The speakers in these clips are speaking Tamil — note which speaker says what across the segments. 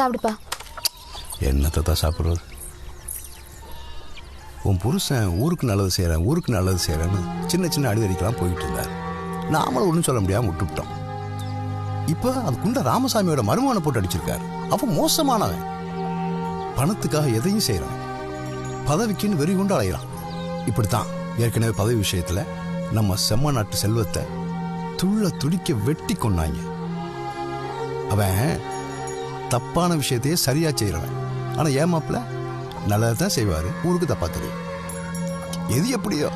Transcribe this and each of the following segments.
Speaker 1: சாப்பிடுப்பா.
Speaker 2: என்னத்தை தான் சாப்பிட்றது? உன் புருஷன் ஊருக்கு நல்லது செய்கிறேன் ஊருக்கு நல்லது செய்கிறேன்னு சின்ன சின்ன அடிதடிக்கெல்லாம் போயிட்டு இருந்தார். நாமளும் ஒன்றும் சொல்ல முடியாமல் விட்டுவிட்டோம். இப்போ அது குண்ட ராமசாமியோட மருமகனை போட்டு அடிச்சிருக்காரு. அவன் மோசமானவன். பணத்துக்காக எதையும் செய்கிறான். பதவிக்குன்னு வெறி கொண்டு அலைகிறான். இப்படித்தான் ஏற்கனவே பதவி விஷயத்தில் நம்ம செம்ம நாட்டு செல்வத்தை துள்ள துடிக்க வெட்டி கொண்டாங்க. அவன் தப்பான விஷயத்தையே சரியா செய்கிறவன். ஆனால் ஏமாப்பில் நல்லதை தான் செய்வார். ஊருக்கு தப்பா தெரியும். எது எப்படியோ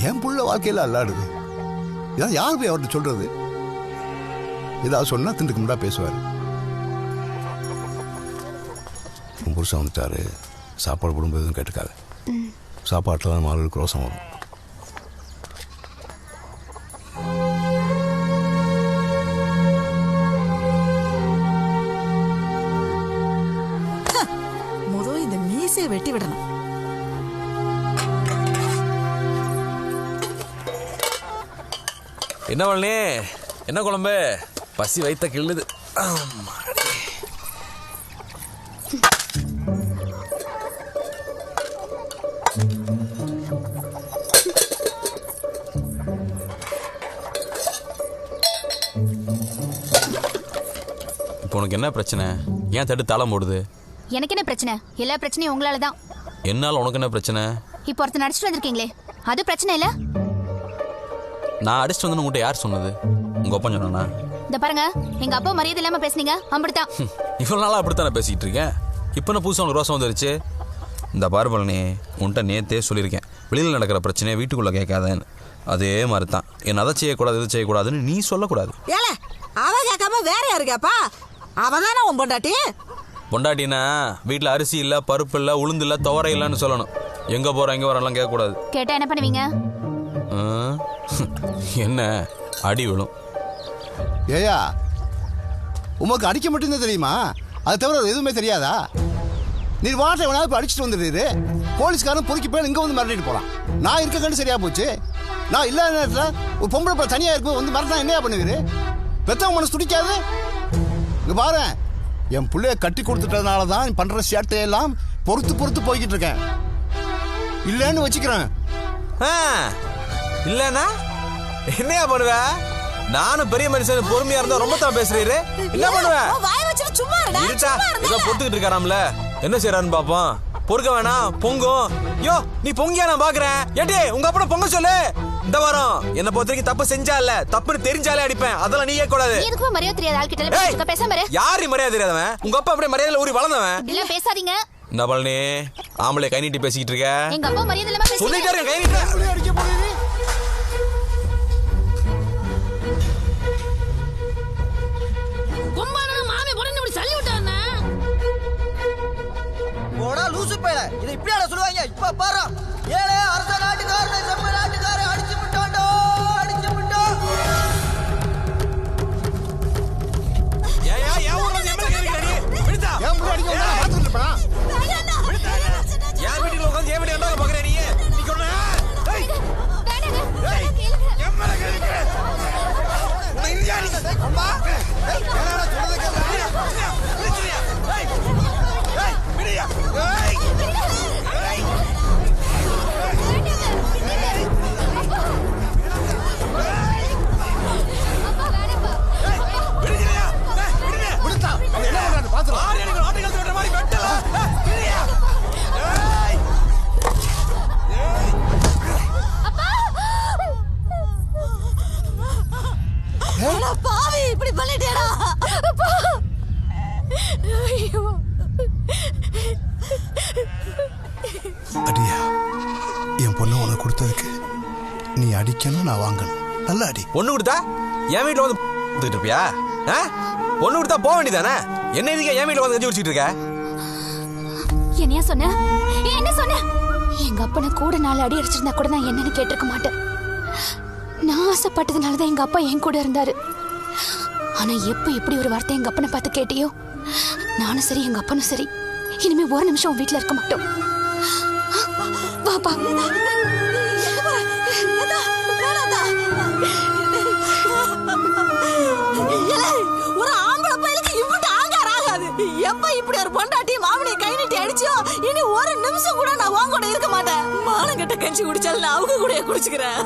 Speaker 2: என் புள்ள வாழ்க்கையில் அல்லாடுது. இதான் யார் போய் அவர்கிட்ட சொல்றது? ஏதாவது சொன்னா திண்டுக்கு முன்னா பேசுவார். உன் புருஷன் வந்துட்டாரு, சாப்பாடு போடும்போது எதுவும் கேட்டுக்காது. சாப்பாட்டில் தான் மார்களுக்கு ரோசம் வரும்.
Speaker 3: முதல் இந்த மீசையை வெட்டி விடணும்.
Speaker 4: என்ன பண்ணே? என்ன குழம்பு? பசி வைத்த கிள்ளுது. இப்போ உனக்கு என்ன பிரச்சனை? ஏன் தட்டு தாளம் போடுது?
Speaker 1: எனக்கு என்ன பிரச்சனை? எல்லா பிரச்சனையும் உங்களால தான்.
Speaker 4: என்னால உனக்கு என்ன பிரச்சனை?
Speaker 1: இப்போ ஒருத்தர் அடிச்சுட்டு வந்திருக்கீங்களே, அது பிரச்சனை இல்ல?
Speaker 4: நான் அடிச்சுட்டு வந்து உங்கள்கிட்ட யார் சொன்னது? உங்க அப்பா சொன்னானா?
Speaker 1: இந்த பாருங்க, எங்க அப்பா மரியாதை இல்லாம பேசுனீங்க. அப்படித்தான்.
Speaker 4: இவ்வளவு நாளா அப்படித்தான் நான் பேசிட்டு இருக்கேன். இப்போ நான் புதுசாக உனக்கு ரோசம் வந்துருச்சு. இந்த பார்பலனே, உன்கிட்ட நேத்தே சொல்லியிருக்கேன், வெளியில் நடக்கிற பிரச்சனையை வீட்டுக்குள்ள கேட்காதேன்னு. அதே மாதிரி தான் என்ன அதை செய்யக்கூடாது இது செய்யக்கூடாதுன்னு நீ சொல்லக்கூடாது.
Speaker 3: ஏல அவ கேட்காம வேற யாரு கேப்பா? அவன் தானே உன் பொண்டாட்டி.
Speaker 4: பொண்டாட்டினா வீட்டில் அரிசி இல்லை, பருப்பு இல்லை, உளுந்து இல்லை, துவரை இல்லைன்னு சொல்லணும். எங்கே போகிறோம் எங்கே வரலாம் கேட்கக்கூடாது.
Speaker 1: கேட்டா என்ன பண்ணுவீங்க?
Speaker 4: என்ன அடி விழும்.
Speaker 2: ஏயா, உமக்கு அடிக்க மட்டும்தான் தெரியுமா? அது தவிர எதுவுமே தெரியாதா? நீ வாட்டை வேணாலும் இப்போ அடிச்சுட்டு வந்துடுறீரு. போலீஸ்காரன் பொறுக்கி போய் இங்கே வந்து மிரட்டிட்டு போகிறான். நான் இருக்க கண்டு சரியா போச்சு. நான் இல்லாத நேரத்தில் ஒரு பொம்பளை பிள்ளை தனியாக இருக்கும் வந்து மிரட்டா என்னையா பண்ணுவீரு? பெத்தவங்க மனசு துடிக்காது. இங்கே பாரு, என் பிள்ளைய கட்டி கொடுத்துட்டதுனால தான் பண்ணுற சேட்டையெல்லாம் பொறுத்து பொறுத்து போய்கிட்டு இருக்கேன். இல்லைன்னு வச்சுக்கிறேன்.
Speaker 4: இல்லைன்னா என்னையா பண்ணுவ? நானும் பெரிய மனுஷன் பொறுமையா இருந்தா ரொம்ப தான் பேசுறீரு. என்ன பண்ணுவேன்? ஏதோ பொறுத்துக்கிட்டு இருக்காராம்ல, என்ன செய்யறான்னு பாப்போம். பொறுக்க வேணாம், பொங்கும். யோ நீ பொங்கியா நான் பாக்குறேன். ஏட்டி உங்க அப்பா பொங்க சொல்லு. இந்த வாரம் என்ன பொறுத்த வரைக்கும் தப்பு செஞ்சா இல்ல, தப்புன்னு தெரிஞ்சாலே அடிப்பேன். அதெல்லாம் நீ கேட்கக்கூடாது.
Speaker 1: எதுக்கு மரியாதை தெரியாத ஆள்கிட்ட பேசாம இரு.
Speaker 4: யாரு மரியாதை தெரியாதவன்? உங்க அப்பா அப்படியே மரியாதையில ஊறி வளர்ந்தவன்.
Speaker 1: இல்ல பேசாதீங்க.
Speaker 4: என்ன பழனி, ஆம்பளை கை நீட்டி பேசிக்கிட்டு இருக்க?
Speaker 1: எங்க அப்பா மரியாதை இல்லாம பேசுறீங்க.
Speaker 4: சொல்லிட்டே இருக்க, கை நீட்டு.
Speaker 2: அடிக்க போறீரு.
Speaker 5: லூசு பேல இதை இப்படியால சொல்லுவாங்க. இப்ப பாரு, ஏழே அரச நாட்டுக்காரனை செம்ம நாட்டுக்காரை அடிச்சு விட்டாண்டோ, அடிச்சு விட்டோம்.
Speaker 4: ஏன் ஊர்ல எம்எல்ஏ கேக்குறீங்க? விடுதா
Speaker 2: ஏன் முடி அடிக்க வந்தா பாத்துட்டு இருப்பா?
Speaker 4: யார் வீட்டுல உட்கார்ந்து ஏன் வீட்டுல என்ன பாக்குற நீ? நீ சொன்ன ஏய் எம்எல்ஏ கேக்குறீங்க. உன்னை இந்தியா நீ அம்மா ஏய் என்னடா சொல்றத கேக்குறீங்க? விடுறியா? ஏய் ஏய் விடுறியா? ஏய்
Speaker 3: பாவி இப்படி பண்ணிட்டேடா.
Speaker 2: அடியா, என் பொண்ணு உனக்கு கொடுத்ததுக்கு நீ அடிக்கணும், நான் வாங்கணும். நல்லா அடி.
Speaker 4: பொண்ணு கொடுத்தா என் வீட்டுல வந்து இருப்பியா? பொண்ணு கொடுத்தா போக வேண்டியதானே? என்ன இதுக்கு என் வீட்டுல வந்து கஞ்சி குடிச்சிட்டு இருக்க?
Speaker 1: என்னையா சொன்ன? என்ன சொன்ன? எங்க அப்பனை கூட 4 அடி அடிச்சிருந்தா கூட நான் என்னன்னு கேட்டிருக்க மாட்டேன். நான் ஆசைப்பட்டதுனாலதான் எங்க அப்பா என் கூட இருந்தாரு. ஆனா எப்ப இப்படி ஒரு வார்த்தை எங்க அப்பனை பார்த்து கேட்டியோ, நானும் சரி எங்க அப்பனும் சரி இனிமே ஒரு நிமிஷம் உன் வீட்டுல இருக்க மாட்டோம். வாப்பா.
Speaker 3: ஒரு ஆம்பளை பையனுக்கு இப்படி ஆகாது. எப்ப இன்னொரு பொண்டாட்டி மாமனியை கை நீட்டி அடிச்சோ இனி ஒரு நிமிஷம் கூட நான் உன் கூட இருக்க மாட்டேன். மானங்கிட்ட கஞ்சி குடிச்சாலும் நான் அவங்க கூட குடிச்சுக்கிறேன்.